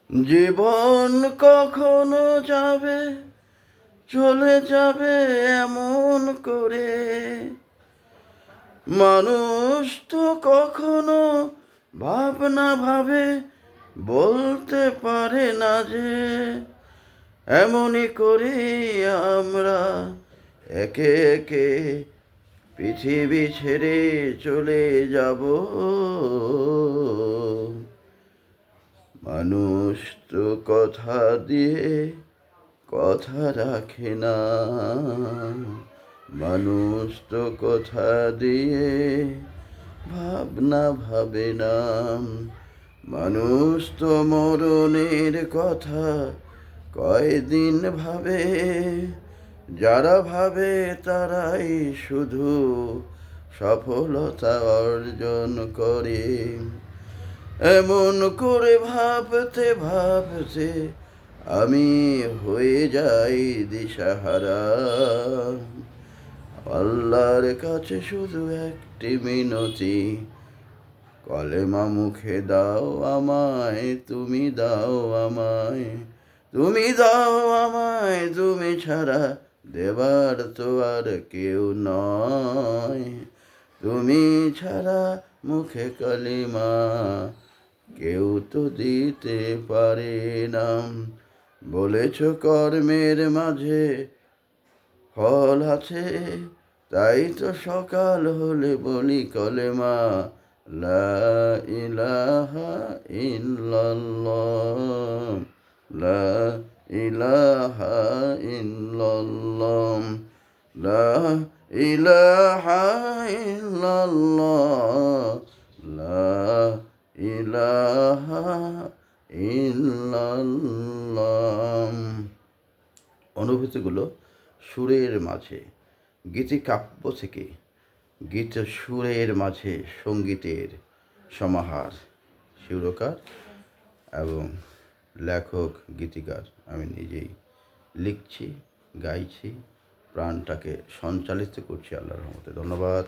জীবন কখনো যাবে, চলে যাবে এমন করে। মানুষ তো কখনো ভাবনা ভাবে, বলতে পারে না যে এমনই করি আমরা একে একে পৃথিবী ছেড়ে চলে যাব। মানুষ তো কথা দিয়ে কথা রাখে না, মানুষ তো কথা দিয়ে ভাবনা ভাবে না। মানুষ তো মরণের কথা কয়দিন ভাবে, যারা ভাবে তারাই শুধু সফলতা অর্জন করে। এমন করে ভাবতে ভাবতে আমি হয়ে যাই দিশাহারা। আল্লাহর কাছে শুধু একটি মিনতি, কলেমা মুখে দাও আমায়, তুমি দাও আমায়, তুমি দাও আমায়, তুমি ছাড়া দেবার তো আর কেউ নয়। তুমি ছাড়া মুখে কালিমা কেউ তো দিতে পারে না। বলেছ কর্মের মাঝে ফল আছে, তাই তো সকাল হলে বলি কলেমা লা ইলাহা ইল্লাল্লাহ, লা ইলাহা ইল্লাল্লাহ, লা ইলাহা ইল্লাল্লাহ, লা ইলাহা ইল্লাল্লাহ। অনুভূতিগুলো সুরের মাঝে, গীতিকাব্য থেকে, গীত সুরের মাঝে সঙ্গীতের সমাহার। সুরকার এবং লেখক গীতিকার আমি নিজেই লিখছি, গাইছি, প্রাণটাকে সঞ্চালিত করছি আল্লাহর রহমতে। ধন্যবাদ।